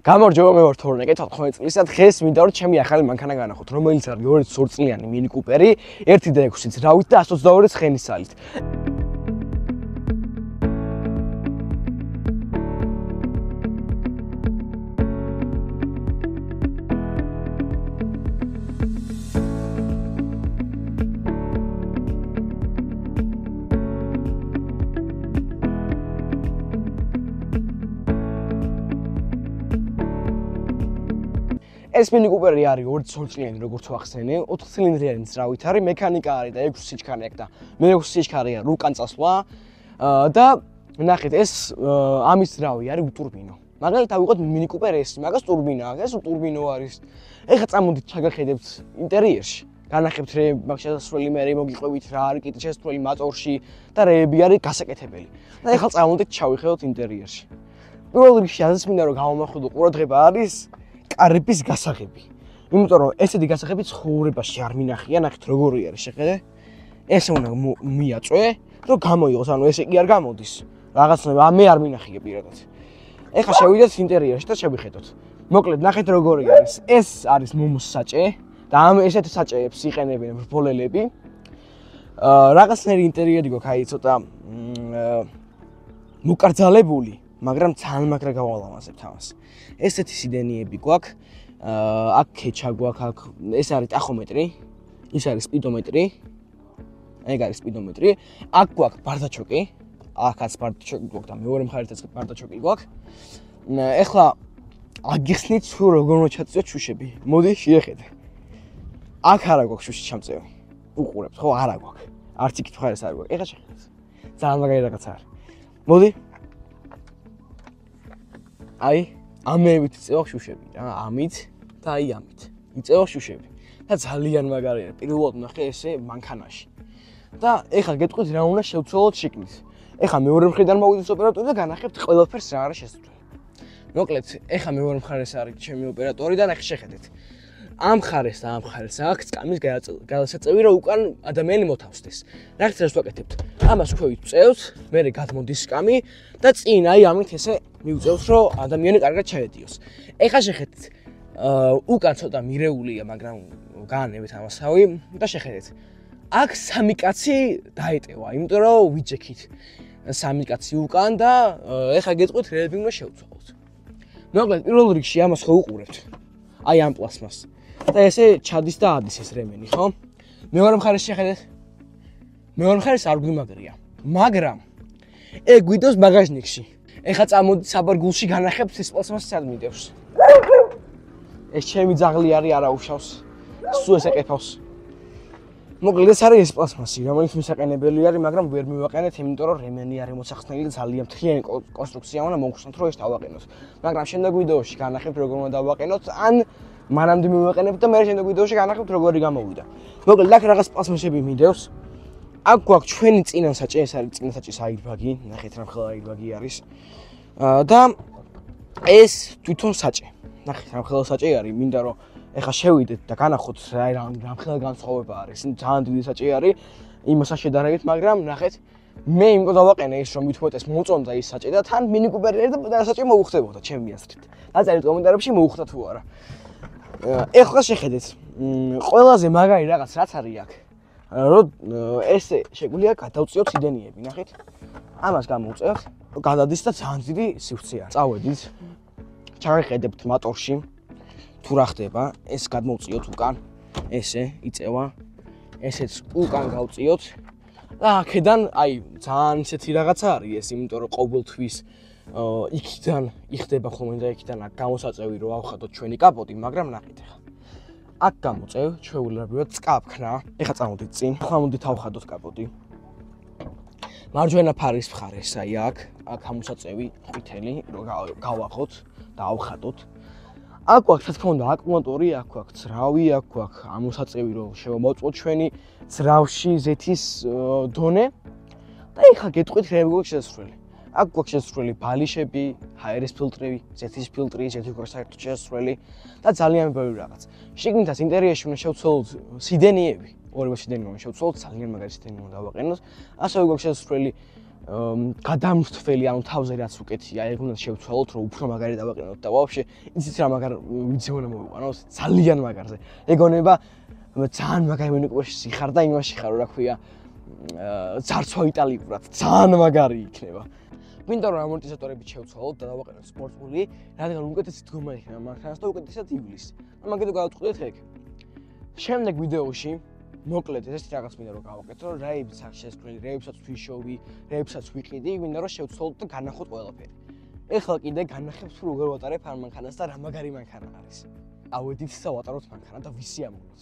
გამარჯობა, მე ვარ თორნიკე 14 წლისა. დღეს მინდა რომ ჩემი ახალი მანქანა განახოთ, რომელიც არის 2 წლიანი Mini Cooper-ი 1.6 ძრავით და 122 ცხენისალით. ეს Mini Cooper-ი არის 2 წლიანი, როგორც ვახსენე, 4 ცილინდრიანი ძრავით არის, მექანიკა არის და 6 სიჩქარე აქვს და მე 6 სიჩქარეა რუკან წასვლა და ნახეთ, ეს ამის ძრავი არის უტურბინო. მაგალითად ავიღოთ Mini Cooper S, მაგას ტურბინა აქვს, ეს უტურბინო არის. ეხლა წამოდით ჩაგახედებთ ინტერიერში. განახებთ რე მაგ შესასვლელი მე მოგიყვებით რა არის კიტი შესასვლელი მოტორში და რეები არის გასაკეთებელი. და ეხლა წამოდით ჩავიხედოთ ინტერიერში. პირველ რიგში ასეც მინდა რომ გავამახვილო ყურადღება არის კარების გასაღები. იმიტომ რომ ესეთი გასაღები ცხოვრებაში არ მინახია, ნახეთ როგორი არის, შეხედე. ესე უნდა მიაწვე, რომ გამოიღოს, ანუ ესე კი არ გამოდის. რაღაცნაირად მე არ მინახია პირადად. ეხლა შევიდეთ ინტერიერში და შევიხედოთ. მოკლედ, ნახეთ როგორი არის. ეს არის მომოს საჭე და ამ ესეთ საჭეებს იყენებენ რბოლელები. რაღაცნაირი ინტერიერი გვაქვს, აი ცოტა მოკრძალებული, მაგრამ ძალიან მაგრა გავალამაზებთ ამას. ესეთი სიდენიები გვაქვს. აქ ქეჩა გვაქვს, აქ ეს არის ტახომეტრი, ის არის სპიდომეტრი. ეგ არის სპიდომეტრი. აქ გვაქვს ბარდაჩოკი. აქაც ბარდაჩოკი გვაქვს და მეორე მხარეთაც ბარდაჩოკი გვაქვს. ეხლა აგიხსნით თუ როგორ უნდა ჩაწიოთ შუშები. მოდი შეხედე. აქ არა გვაქვს შუში ჩამწევი. უყურებთ ხო? არა გვაქვს. არც იქით მხარეს არ გვაქვს. ეხლა შეხედეთ. ძალიან მაგარი რაღაცა არის. მოდი. აი ამებით იწევა შუშები რა, ამით და აი ამით. იწევა შუშები. და ძალიან მაგარია. პირველად ნახე ესე მანქანაში. და ეხლა გეტყვით რა უნდა შევცვალოთ შიგნით. ეხლა მეორე მხრიდან მოვიდეს ოპერატორი და განახებთ ყველაფერს რა არის შესაძლებელი. მოკლედ, ეხლა მეორე მხარეს არის ჩემი ოპერატორი და ნახე შეხედეთ. ამ მხარეს და ამ მხარეს აქვს კამის გადასაწევი, რომ უკან ადამიანი მოთავსდეს. ნახეთ რა ვაკეთებთ. ამას ქვევით წევთ, მერე გადმოდის კამი და წინ აი ამით ესე მივწევთ, რომ ადამიანი კარგად ჩაედიოს. ეხლა შეხედეთ. უკან ცოტა მირეულია, მაგრამ გაანებეთ ამასავი და შეხედეთ. აქ სამი კაცი დაეტევა, იმიტომ რომ ვიჯექით სამი კაცი უკან და ეხლა გეტყვით რეები უნდა შევცვალოთ. მოკლედ, პირველ რიგში ამას ხო უყურებთ. აი ამ პლასმას. და ესე ჩადის და ადის ეს რემენი, ხო? მეორე მხარეს შეხედეთ. მეორე მხარეს არ გვიმაგრია, მაგრამ ეგ გვიდოს ბაგაჟნიკში. ეხლა წამოდით საბარგულში განახებთ ეს პლასმასი სად მიდევს. ეს ჩემი ძაღლი არის, არა უშავს. სულ ეს ეკეფავს. მოკლედ ეს არის ეს პლასმასი, რომელიც მისაყენებელი არის, მაგრამ ვერ მივაყენეთ, იმიტომ რომ რემენი არის მოსახსნელი და ძალიან მთლიანი კონსტრუქცია უნდა მოვხსნათ, რომ ეს დავაყენოთ. მაგრამ შემდეგ ვიდეოში განახებთ როგორ უნდა დავაყენოთ, ან მანამდე მივაყენებთ და მე შემდეგ ვიდეოში განახებთ როგორი გამოვიდა. მოკლედ აქ რაღაც პლასმასები მიდევს. აქ გვაქვს ჩვენი წინასაჭე, ეს არის წინასაჭის აირბაგი, ნახეთ რა მხოლოდ აირბაგი არის. და ეს თვითონ საჭე. ნახეთ რა მხოლოდ საჭე არის, მინდა რომ ეხლა შევიდეთ და განახოთ რა მხოლოდ განსხვავება არის. ძალიან დიდი საჭე არის იმასთან შედარებით, მაგრამ ნახეთ მე იმკო დავაყენე ის რომ მithumetes მოწონდა ის საჭე და თან Mini Cooper-ი და საჭე მოუხდებოდა ჩემი აზრით. დაწერეთ კომენტარებში მოუხდა თუ არა. ეხლა შეხედეთ. ყველაზე მაგარი რაღაც რაც არის აქ. რომ ესე შეგვიძლია გადავწიოთ სიდენიები, ნახეთ. ამას გამოვწევთ, გადადის და ძალიან დიდი სივრცე არის. წავედით. ჩავიხედებთ მოტორში. თუ რა ხდება, ეს გადმოვწიოთ უკან. ესე იწევა. ესეც უკან გავწიოთ. და აქედან აი ძალიან ისეთი რაღაცა არის ეს, იმიტომ რომ ყოველთვის იქიდან იხდება ხოლმე და იქიდან აქ გამოსაწევი რომ ავხატოთ ჩვენი კაპოტი, მაგრამ ნახეთ ახლა. აქ გამოწევ ჩვეულებრივად წკაფქნა. ეხლა წამოდით წინ. ახლა მოდით ავხატოთ კაპოტი. მარჯვენა ფარის მხარეს აი აქ გამოსაწევი ყვითელი რომ გავახოთ და ავხატოთ. აქ გვაქვს, რა თქმა უნდა, აკუმულატორი, აქ გვაქვს ძრავი, აქ გვაქვს ამოსაწევი რომ შევამოწმოთ ჩვენი ძრავში ზეთის დონე. და ეხლა გეტყვით რა გვაქვს შესასვლელი. აქ გვაქვს შესასვლელი ბალიშები, ჰაერის ფილტრი, ზეთის ფილტრი, ზეთიქვრის საერთოდ შესასვლელი და ძალიან ბევრი რაღაც. შიგნითაც ინტერიერში უნდა შევცვალოთ სიდენიები, ორივე სიდენი უნდა შევცვალოთ, ძალიან მაგარი სიდენი უნდა დავაყენოთ. ასევე გვაქვს შესასვლელი გადამრთველი, ანუ თავზე რაც უკეთია, ეგ უნდა შევცვალოთ, რომ უფრო მაგარი დავაყენოთ და ვაფშე, იცით რა მაგარ ვიცი უნდა მოვიყვანოს, ძალიან მაგარზე. ეგონება ძალიან მაგარი მენუკურში ხარ და იმაში ხარ, რა ქვია, ძარცვა იტალიურად, ძალიან მაგარი იქნება. მინდა რომ ამორტიზატორები შევცვალოთ და დავაყენოთ სპორტული, რადგან უკეთესი დგომა იქნება მანქანას და უკეთესად ივლისს. მაგით გავაწყვეტეთ ეგ. შემდეგ ვიდეოში მოკლედ ეს რაღაც მინდა რომ გავაკეთო, რაებიც აქვს შესწავლილი, რაებსაც ვიშოვი, რაებსაც ვიყიდი, მინდა რომ შევცვალოთ და განახოთ ყველაფერი. ეხლა კიდე განახებთ რომ როგორ ვატარებ ამ მანქანას და რა მაგარი მანქანა არის. ავედით და ვატაროთ მანქანა და ვისიამოვნოთ.